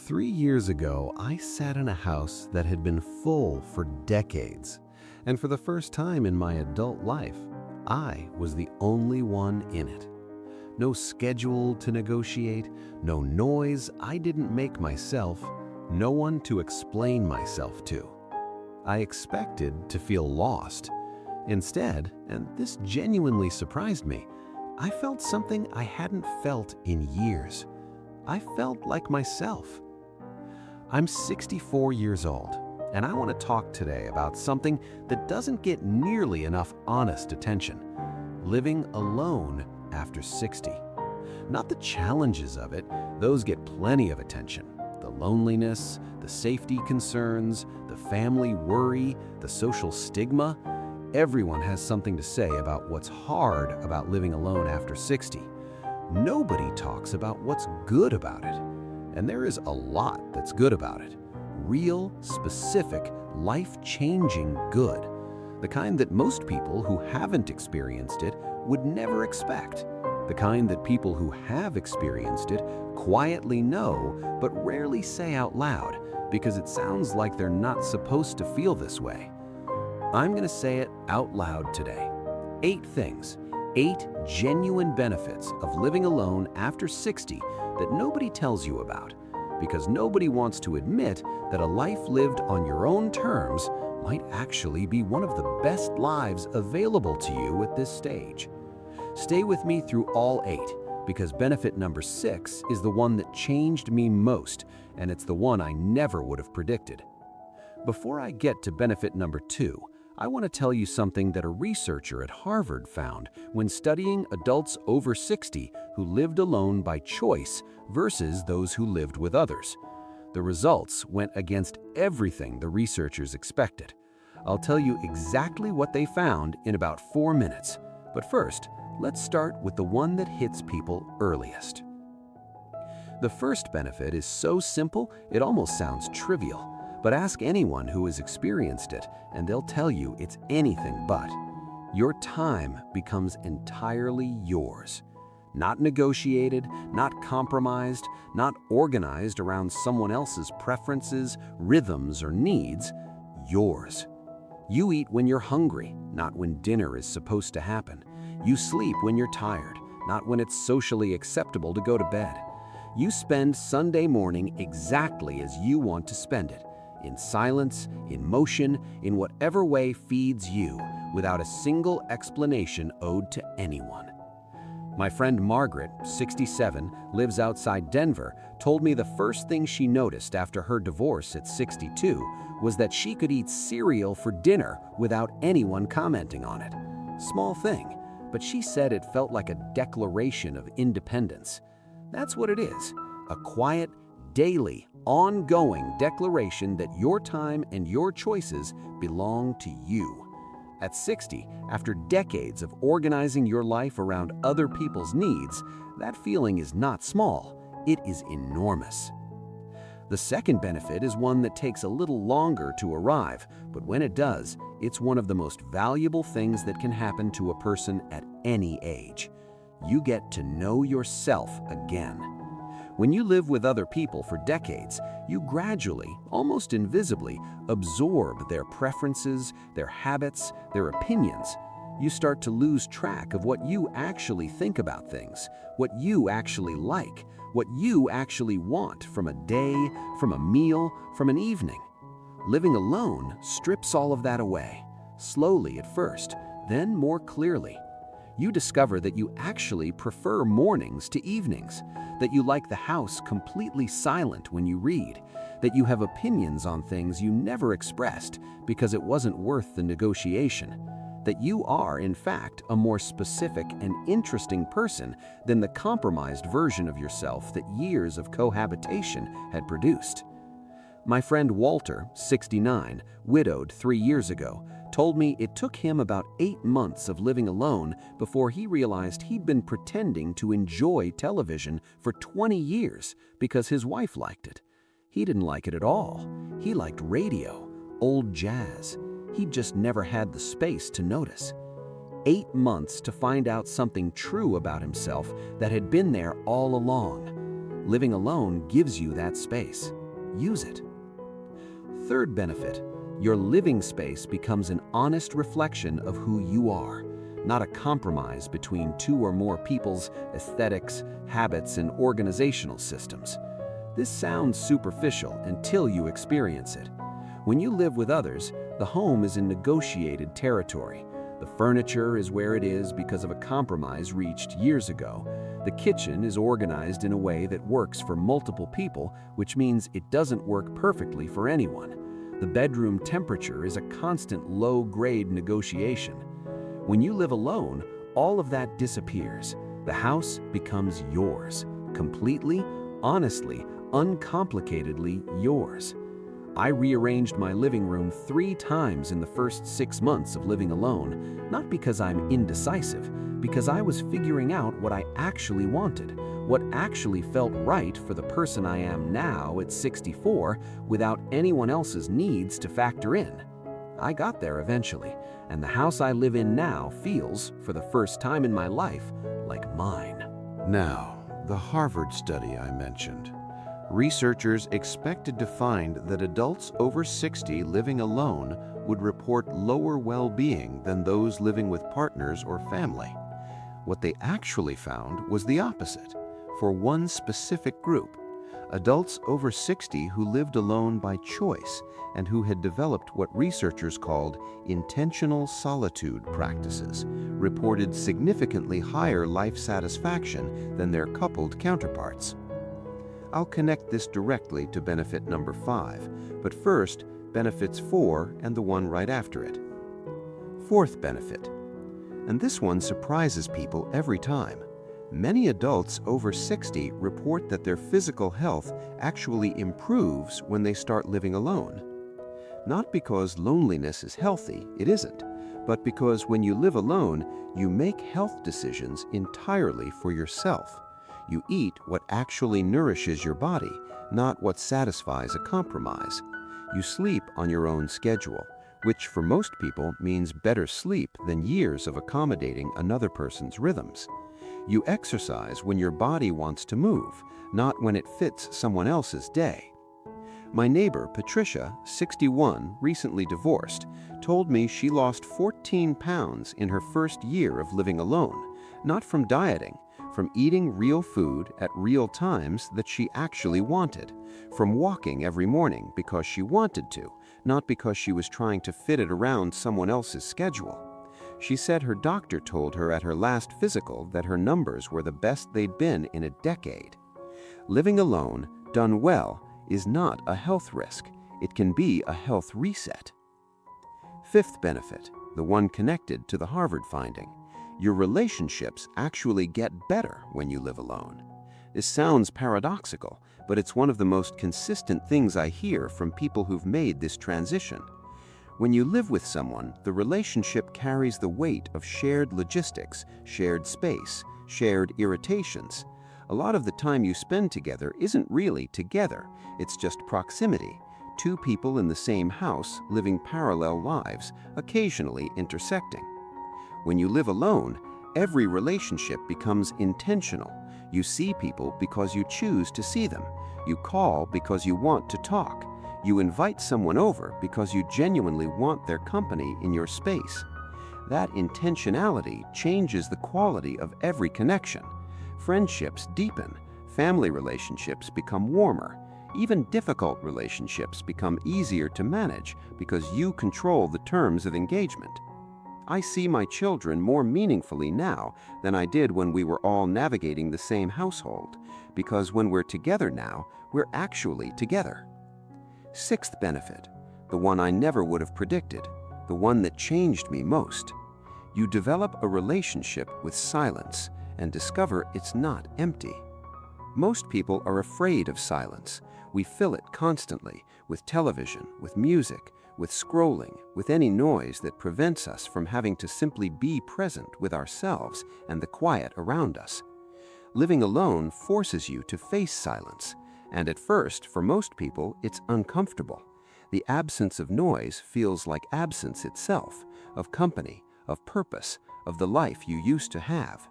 3 years ago, I sat in a house that had been full for decades. And for the first time in my adult life, I was the only one in it. No schedule to negotiate, no noise I didn't make myself, no one to explain myself to. I expected to feel lost. Instead, and this genuinely surprised me, I felt something I hadn't felt in years. I felt like myself. I'm 64 years old, and I want to talk today about something that doesn't get nearly enough honest attention: living alone after 60. Not the challenges of it, those get plenty of attention. The loneliness, the safety concerns, the family worry, the social stigma. Everyone has something to say about what's hard about living alone after 60. Nobody talks about what's good about it. And there is a lot that's good about it. Real, specific, life-changing good. The kind that most people who haven't experienced it would never expect. The kind that people who have experienced it quietly know but rarely say out loud because it sounds like they're not supposed to feel this way. I'm going to say it out loud today. 8 things, 8 genuine benefits of living alone after 60 that nobody tells you about, because nobody wants to admit that a life lived on your own terms might actually be one of the best lives available to you at this stage. Stay with me through all 8, because benefit number 6 is the one that changed me most, and it's the one I never would have predicted. Before I get to benefit number 2, I want to tell you something that a researcher at Harvard found when studying adults over 60 who lived alone by choice versus those who lived with others. The results went against everything the researchers expected. I'll tell you exactly what they found in about 4 minutes. But first, let's start with the one that hits people earliest. The first benefit is so simple it almost sounds trivial. But ask anyone who has experienced it, and they'll tell you it's anything but. Your time becomes entirely yours. Not negotiated, not compromised, not organized around someone else's preferences, rhythms, or needs. Yours. You eat when you're hungry, not when dinner is supposed to happen. You sleep when you're tired, not when it's socially acceptable to go to bed. You spend Sunday morning exactly as you want to spend it. In silence, in motion, in whatever way feeds you, without a single explanation owed to anyone. My friend Margaret, 67, lives outside Denver, told me the first thing she noticed after her divorce at 62 was that she could eat cereal for dinner without anyone commenting on it. Small thing, but she said it felt like a declaration of independence. That's what it is, a quiet, daily, ongoing declaration that your time and your choices belong to you. At 60, after decades of organizing your life around other people's needs, that feeling is not small, it is enormous. The second benefit is one that takes a little longer to arrive, but when it does, it's one of the most valuable things that can happen to a person at any age. You get to know yourself again. When you live with other people for decades, you gradually, almost invisibly, absorb their preferences, their habits, their opinions. You start to lose track of what you actually think about things, what you actually like, what you actually want from a day, from a meal, from an evening. Living alone strips all of that away, slowly at first, then more clearly. You discover that you actually prefer mornings to evenings, that you like the house completely silent when you read, that you have opinions on things you never expressed because it wasn't worth the negotiation, that you are, in fact, a more specific and interesting person than the compromised version of yourself that years of cohabitation had produced. My friend Walter, 69, widowed 3 years ago, told me it took him about 8 months of living alone before he realized he'd been pretending to enjoy television for 20 years because his wife liked it. He didn't like it at all. He liked radio, old jazz. He'd just never had the space to notice. 8 months to find out something true about himself that had been there all along. Living alone gives you that space. Use it. Third benefit, your living space becomes an honest reflection of who you are, not a compromise between two or more people's aesthetics, habits, and organizational systems. This sounds superficial until you experience it. When you live with others, the home is in negotiated territory. The furniture is where it is because of a compromise reached years ago. The kitchen is organized in a way that works for multiple people, which means it doesn't work perfectly for anyone. The bedroom temperature is a constant low-grade negotiation. When you live alone, all of that disappears. The house becomes yours, completely, honestly, uncomplicatedly yours. I rearranged my living room 3 times in the first 6 months of living alone, not because I'm indecisive, because I was figuring out what I actually wanted, what actually felt right for the person I am now at 64 without anyone else's needs to factor in. I got there eventually, and the house I live in now feels, for the first time in my life, like mine. Now, the Harvard study I mentioned. Researchers expected to find that adults over 60 living alone would report lower well-being than those living with partners or family. What they actually found was the opposite. For one specific group, adults over 60 who lived alone by choice and who had developed what researchers called intentional solitude practices, reported significantly higher life satisfaction than their coupled counterparts. I'll connect this directly to benefit number 5, but first, benefits 4 and the one right after it. Fourth benefit, and this one surprises people every time. Many adults over 60 report that their physical health actually improves when they start living alone. Not because loneliness is healthy, it isn't, but because when you live alone, you make health decisions entirely for yourself. You eat what actually nourishes your body, not what satisfies a compromise. You sleep on your own schedule, which for most people means better sleep than years of accommodating another person's rhythms. You exercise when your body wants to move, not when it fits someone else's day. My neighbor, Patricia, 61, recently divorced, told me she lost 14 pounds in her first year of living alone, not from dieting, from eating real food at real times that she actually wanted, from walking every morning because she wanted to, not because she was trying to fit it around someone else's schedule. She said her doctor told her at her last physical that her numbers were the best they'd been in a decade. Living alone, done well, is not a health risk. It can be a health reset. Fifth benefit, the one connected to the Harvard finding. Your relationships actually get better when you live alone. This sounds paradoxical, but it's one of the most consistent things I hear from people who've made this transition. When you live with someone, the relationship carries the weight of shared logistics, shared space, shared irritations. A lot of the time you spend together isn't really together, it's just proximity. 2 people in the same house living parallel lives, occasionally intersecting. When you live alone, every relationship becomes intentional. You see people because you choose to see them. You call because you want to talk. You invite someone over because you genuinely want their company in your space. That intentionality changes the quality of every connection. Friendships deepen, family relationships become warmer. Even difficult relationships become easier to manage because you control the terms of engagement. I see my children more meaningfully now than I did when we were all navigating the same household, because when we're together now, we're actually together. Sixth benefit, the one I never would have predicted, the one that changed me most. You develop a relationship with silence and discover it's not empty. Most people are afraid of silence. We fill it constantly with television, with music, with scrolling, with any noise that prevents us from having to simply be present with ourselves and the quiet around us. Living alone forces you to face silence, and at first, for most people, it's uncomfortable. The absence of noise feels like absence itself, of company, of purpose, of the life you used to have.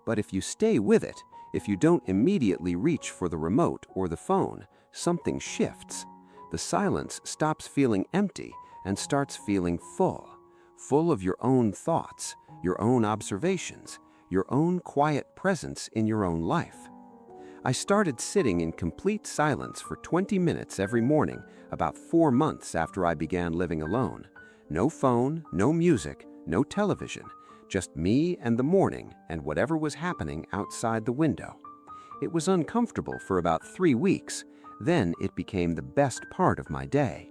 But if you stay with it, If you don't immediately reach for the remote or the phone, something shifts. The silence stops feeling empty and starts feeling full. Full of your own thoughts, your own observations, your own quiet presence in your own life. I started sitting in complete silence for 20 minutes every morning about 4 months after I began living alone. No phone, no music, no television, just me and the morning and whatever was happening outside the window. It was uncomfortable for about 3 weeks. Then it became the best part of my day.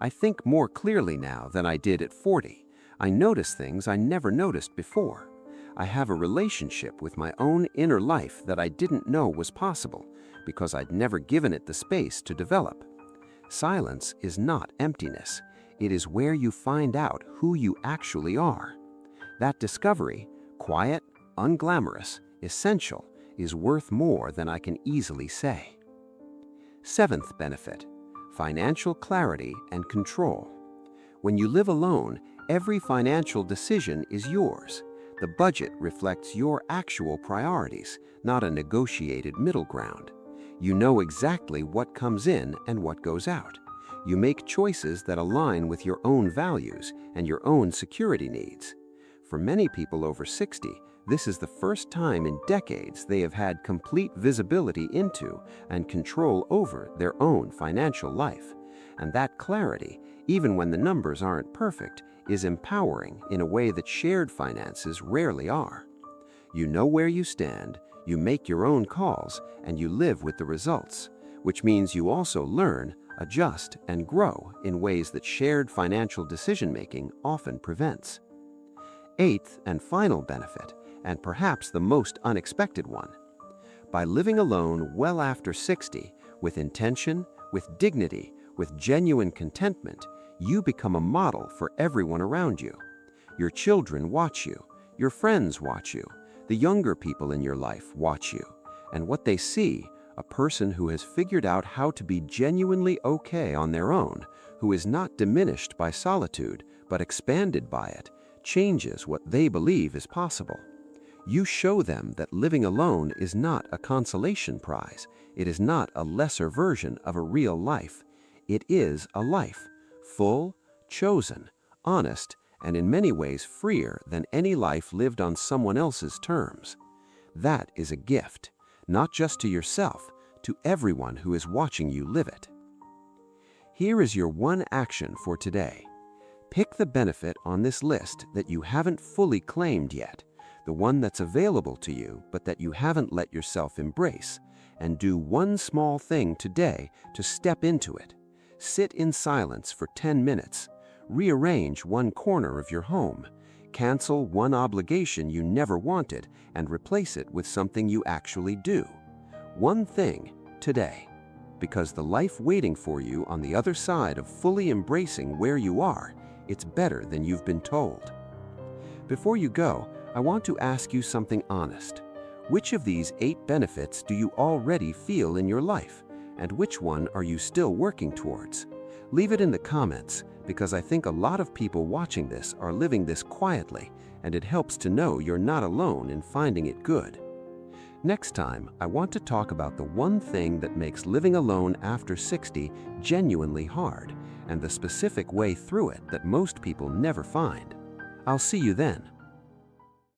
I think more clearly now than I did at 40. I notice things I never noticed before. I have a relationship with my own inner life that I didn't know was possible because I'd never given it the space to develop. Silence is not emptiness. It is where you find out who you actually are. That discovery, quiet, unglamorous, essential, is worth more than I can easily say. 7th benefit, financial clarity and control. When you live alone, every financial decision is yours. The budget reflects your actual priorities, not a negotiated middle ground. You know exactly what comes in and what goes out. You make choices that align with your own values and your own security needs. For many people over 60, this is the first time in decades they have had complete visibility into and control over their own financial life. And that clarity, even when the numbers aren't perfect, is empowering in a way that shared finances rarely are. You know where you stand, you make your own calls, and you live with the results, which means you also learn, adjust, and grow in ways that shared financial decision-making often prevents. 8th and final benefit, and perhaps the most unexpected one. By living alone well after 60, with intention, with dignity, with genuine contentment, you become a model for everyone around you. Your children watch you, your friends watch you, the younger people in your life watch you, and what they see, a person who has figured out how to be genuinely okay on their own, who is not diminished by solitude, but expanded by it, changes what they believe is possible. You show them that living alone is not a consolation prize. It is not a lesser version of a real life. It is a life, full, chosen, honest, and in many ways freer than any life lived on someone else's terms. That is a gift, not just to yourself, to everyone who is watching you live it. Here is your one action for today. Pick the benefit on this list that you haven't fully claimed yet, the one that's available to you but that you haven't let yourself embrace, and do one small thing today to step into it. Sit in silence for 10 minutes. Rearrange one corner of your home. Cancel one obligation you never wanted and replace it with something you actually do. One thing today, because the life waiting for you on the other side of fully embracing where you are, it's better than you've been told. Before you go, I want to ask you something honest. Which of these 8 benefits do you already feel in your life, and which one are you still working towards? Leave it in the comments, because I think a lot of people watching this are living this quietly, and it helps to know you're not alone in finding it good. Next time, I want to talk about the one thing that makes living alone after 60 genuinely hard, and the specific way through it that most people never find. I'll see you then.